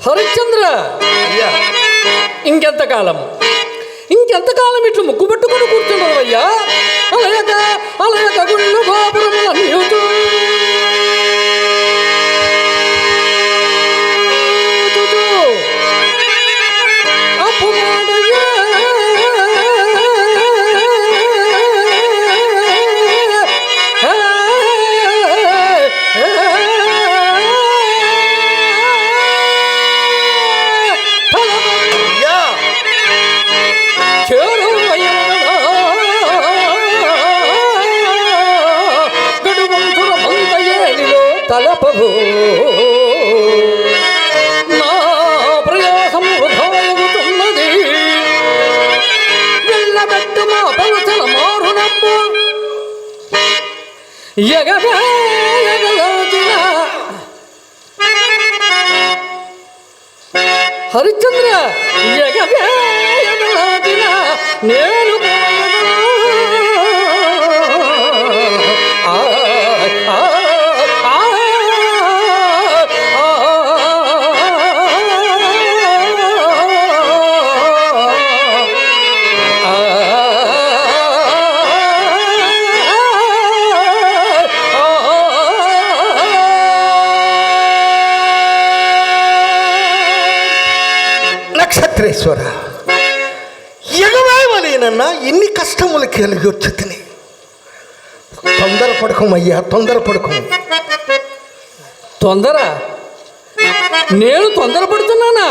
హరిశ్చంద్ర, అయ్యా ఇంకెంతకాలం ఇట్లు ముక్కు పట్టుకుని కూర్చున్నావు అయ్యా? అలయక అలయక గుళ్ళు గోపురములన్నీ తలపవు నా ప్రయాసం వృధాయుతున్నది. వెళ్ళబెట్టు మా పలుచల మారునమ్ము ఎగలోచిన హరిశ్చంద్ర, ఎగలోచిన నేను నక్షత్రేశ్వర, ఎగవాయవలేనన్నా ఎన్ని కష్టములు కలిగి వచ్చి తిని తొందరపడకమయ్యా, తొందరపడకం. తొందర? నేను తొందరపడుతున్నానా?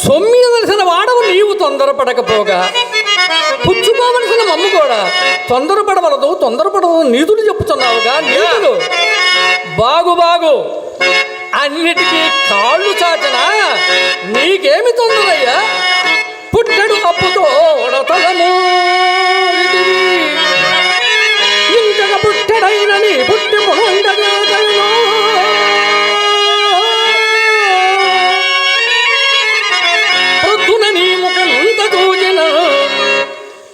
సొమ్మిదవలసిన వాడవు నీవు తొందరపడకపోగా పుచ్చుకోవలసిన మమ్ము కూడా తొందరపడవలదు నీతులు చెప్పుతున్నావుగా. నీతులు బాగు అన్నిటికీ కాళ్ళు చాచనా? నీకేమి తొందరయ్యా? పుట్టడు అప్పుతో తలము ఇంతగా పుట్టడైనని పుట్టి పొద్దున నీ ముఖంత చూచిన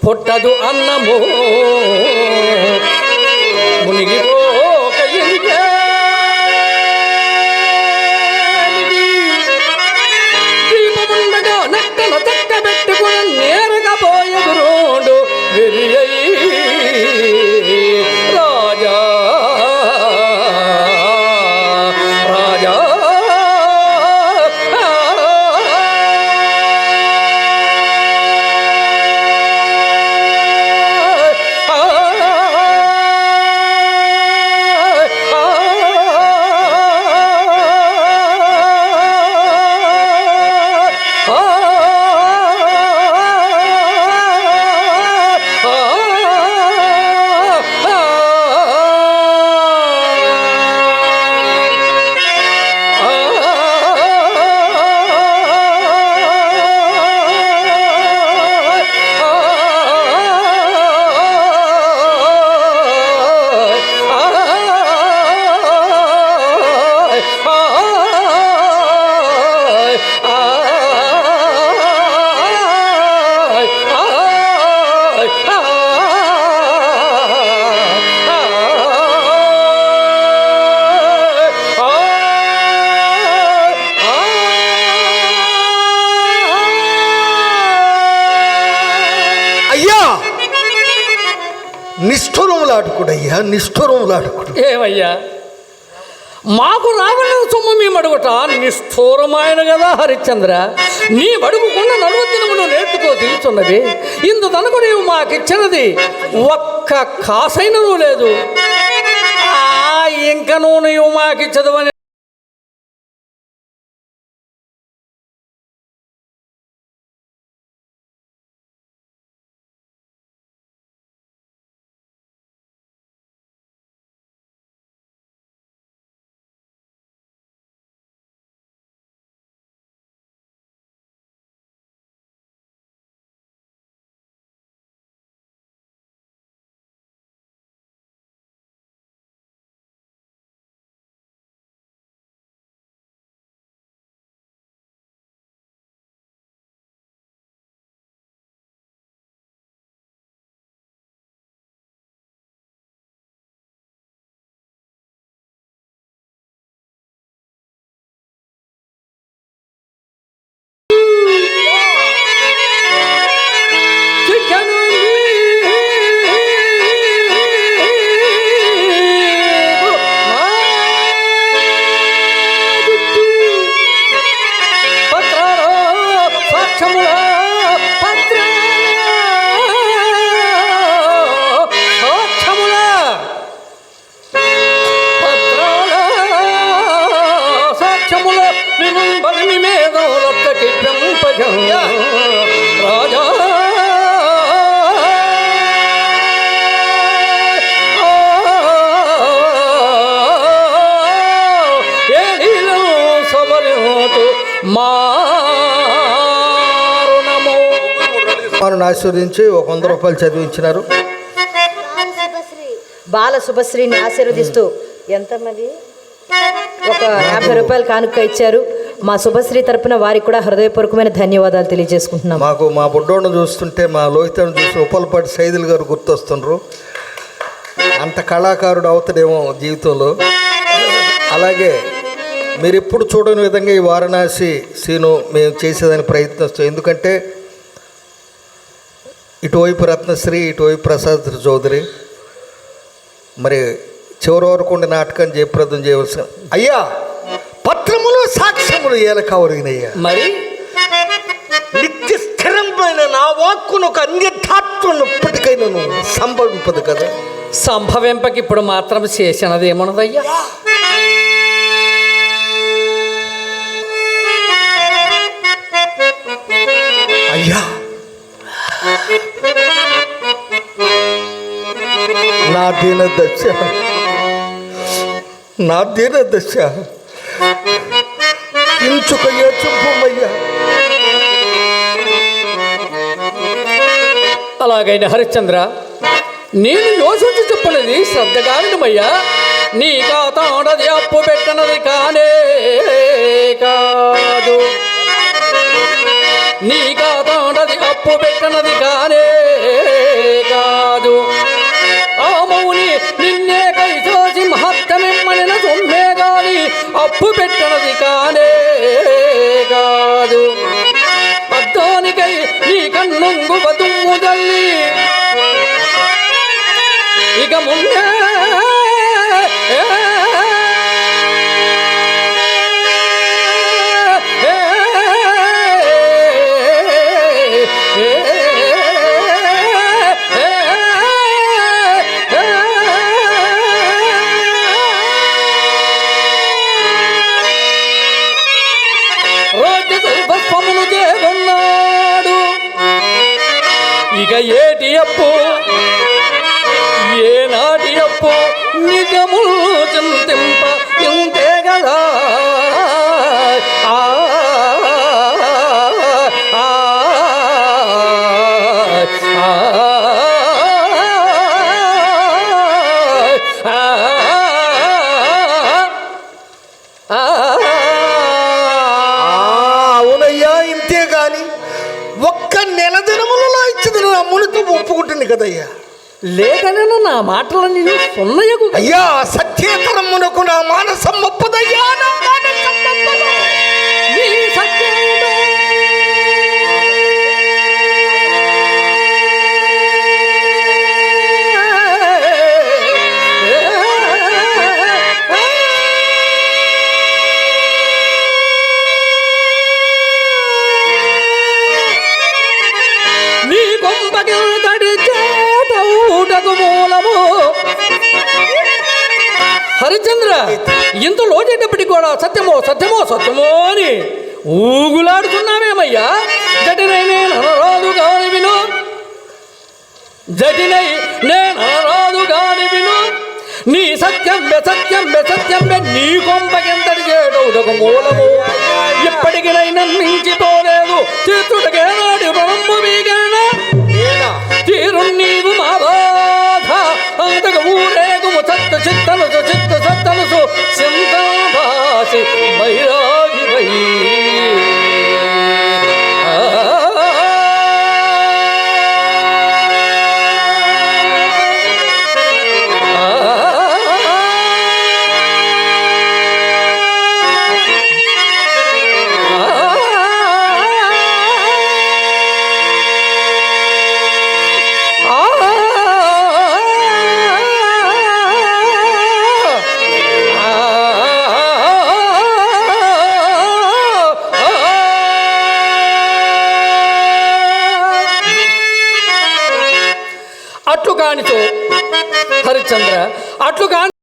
పుట్టదు అన్నము మునిగిపోక ఇంకే నక్కన తక్క పెట్టుకుని నేరుగా పోయెదురోడు వెరియై రాజా రాజా నిష్ఠురములాడుకుడయ్యా, నిష్ఠురములాడుకుడు. ఏమయ్యా, మాకు రావణ సొమ్ము మేము అడుగుట నిష్ఠూరమైన కదా హరిశ్చంద్ర. నీ అడుగుకున్న 40 దినములు నేర్చుకో తీర్చున్నది. ఇందుదనకు నీవు మాకిచ్చినది ఒక్క కాసైనూ లేదు. ఇంకనూ నీవు మాకిచ్చదవని మారుణము. వారిని ఆశీర్వదించి ఒక 100 రూపాయలు చదివించినారు. బాల శుభశ్రీని ఆశీర్వదిస్తూ ఎంతమంది ఒక 50 రూపాయలు కానుక ఇచ్చారు. మా శుభశ్రీ తరపున వారికి కూడా హృదయపూర్వకమైన ధన్యవాదాలు తెలియజేసుకుంటున్నాం. మాకు మా బుడ్డోడిని చూస్తుంటే మా లోహితను చూసి ఉప్పలపాటి సైదులు గారు గుర్తొస్తుండ్రు. అంత కళాకారుడు అవుతాడేమో జీవితంలో. అలాగే మీరు ఎప్పుడు చూడని విధంగా ఈ వారణాసి సీను మేము చేసేదానికి ప్రయత్నిస్తాం. ఎందుకంటే ఇటువైపు రత్నశ్రీ, ఇటువైపు ప్రసాద్ చౌదరి, మరి చివరి వరకు ఉండే నాటకాన్ని జయప్రదం చేయవలసిన అయ్యా పత్రములు సాక్ష్యములు ఏలకవరినయ్యా. మరి నిత్య స్థిరమైన నా వాక్కును ఒక అన్యథాత్వను ఇప్పటికైనా సంభవింపదు కదా. సంభవింపకి ఇప్పుడు మాత్రం చేసినది ఏమన్నదయ్యా? అయ్యా నా దీన దశ, నా దీన దశ ఇంచుకయ్యా చూపమయ్యా. అలాగైనా హరిశ్చంద్ర, నేను యోచించి చెప్పినది శ్రద్ధగా వినమయ్యా. నీ కాతాడది అప్పు పెట్టనది కానే కాదు, నీ కాతాడది అప్పు పెట్టనది కానే కాదు. ఆ మౌని నిన్నే కైసోసి మహత్తమిమ్మనిన సొమ్మే గాని అప్పు పెట్టనది కానే కాదు. అద్దానికై నీ కన్నుంగు బతుమ్ము తల్లి ఇక ముందే రాజ్యస్వములు చేస్తున్నాడు. ఇక ఏటి అప్పు ఏనాటి అప్పు నిజము చింతింప ఇంతే కదా. అవునయ్యా, ఇంతే గాని ఒక్క నెల దినములలో ఇచ్చింది నా మునితో ఒప్పుకుంటుంది కదయ్యా. లేకనైనా నా మాటలని సున్నయకు అయ్యా సత్యేతరమునకు నా మానసం ఒప్పదయ్యా, నా మానసం ఒప్పదు. నీ సత్యముతో నీ కొంపకి చేటకు మూలము. హరిశ్చంద్ర, ఇంత లోచేటప్పటికి కూడా సత్యమో సత్యమో సత్యమో అని ఊగులాడుతున్నామేమయ్యా. జటినై నేను కాని విను, జటినై నేను కాని విను. నీ సత్యం సత్యం సత్యం నీ కొంపకెంతటి చేటకు మూలము. ఇప్పటికినైనా మించిపోలేదు చిత్తుడికేనాటి రుణము మీకైనా తీరు నీవు మా బాధ. అంతకు ఊరేగుము సత్త చిత్తనుసు చిత్త సత్తనుసు సింతాభాసి వైరాగి వై. అట్లు కానిచో హరిశ్చంద్ర, అట్లు కాని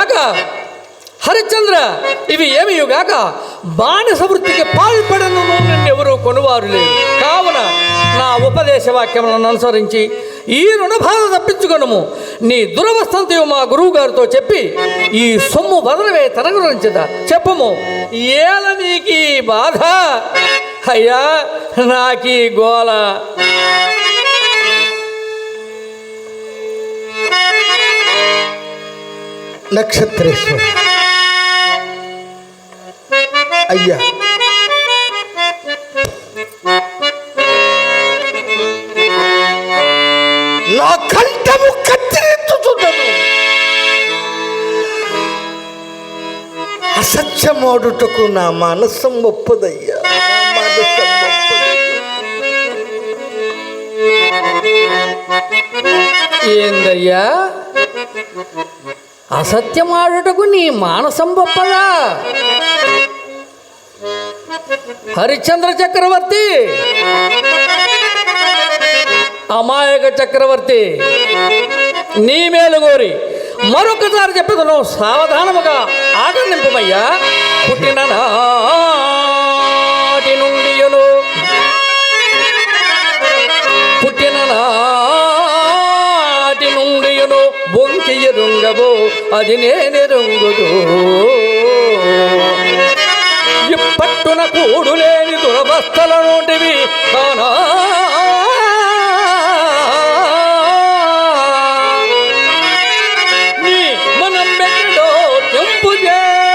గాక హరిశ్చంద్ర, ఇవి ఏమియుగాక బానిస వృత్తికి పాల్పడను నిన్నెవరూ కొనువారు లేరు. కావున నా ఉపదేశ వాక్యములను అనుసరించి ఈ రుణబాధ తప్పించుకొనుము. నీ దురవస్థంతయు మా గురువు గారితో చెప్పి ఈ సొమ్ము వదలవే తనగురించదా చెప్పము. ఏల నీకీ బాధ అయ్యా, నాకీ గోల. నక్షత్రేశ్వర అయ్యా, నా కంఠము కత్తిరించుతున్నను. అసత్యమాడుటకు నా మనసం ఒప్పదయ్యా, నా మనసం ఒప్పదయ్యా. ఏందయ్యా, అసత్యమాడుటకు నీ మానసం గొప్పదా? హరిశ్చంద్ర చక్రవర్తి, అమాయక చక్రవర్తి, నీ మేలు కోరి మరొకసారి చెప్పదును, సావధానముగా ఆగనింపమయ్యా. పుట్టిన నాటి నుండియును బొంకి ఎరుంగబో అది నేనెరుంగుదు. ఇప్పట్టున కూడులేని దురవస్థల నుండివి కానా నీ మనం పెట్టడో తెంపు చేసుకొని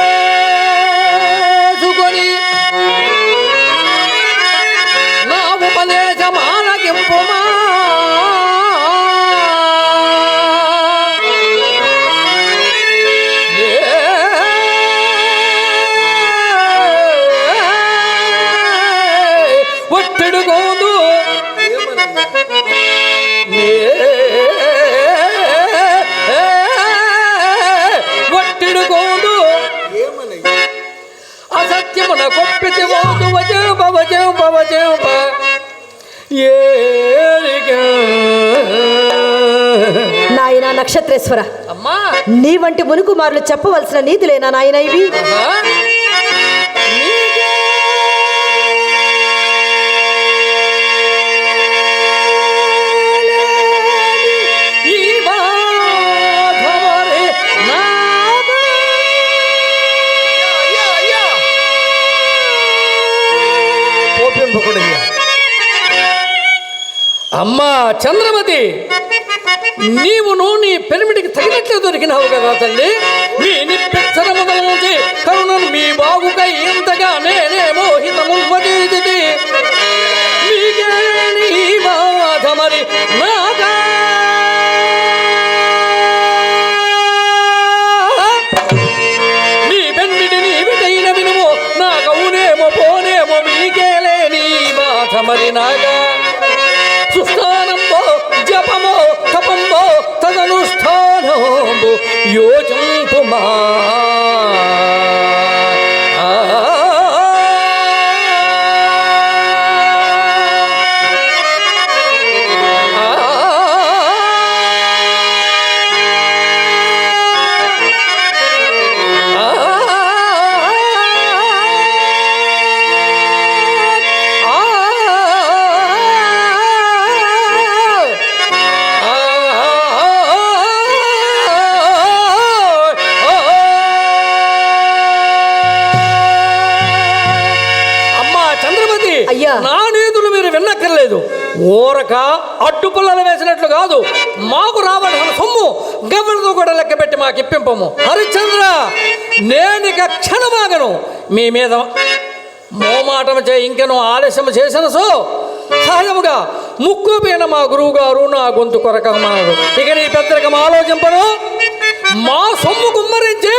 నా ఉపదేశమానగింపుమా. అసత్యమున కొప్పితి మోదు వజంప నాయన నక్షత్రేశ్వర, అమ్మా, నీ వంటి మునుకుమారులు చెప్పవలసిన నీతులేనా నాయన ఇవి? అమ్మా చంద్రమతి, నీవును నీ పెరిమిడికి తగినట్లే దొరికినావు కదా తల్లి. మీ నిప్పెచ్చర మొదలుంచి కరుణను మీ బాగుకై ఇంతగా నేనే మోహితముల్ వదీది. మీకే నీ బాధ మరి నాగా నీ పెన్మిడి నీ విటైన వినుము. నా కౌనేమో పోనేమో మీకేలే నీ బాధ మరి నాగా. సుస్థానంబో జపమో తపంబో తదనుష్ఠానంబో యోజంపుమా. నా నీతులు మీరు విన్నక్కర్లేదు. ఊరక అడ్డుపుల్లలు వేసినట్లు కాదు. మాకు రావాల్సిన సొమ్ము గవ్వలతో కూడా లెక్క పెట్టి మాకు ఇప్పింపము. హరిశ్చంద్ర, నేనిక క్షణమాగను. మీ మీద మోమాటం చే ఇంకనూ ఆలస్యం చేసిన సో సహజముగా ముక్కుపోయిన మా గురువు గారు నా గొంతు కొరకమాడు. ఇక నీ పెద్దరికం ఆలోచింపను. మా సొమ్ము గుమ్మరించి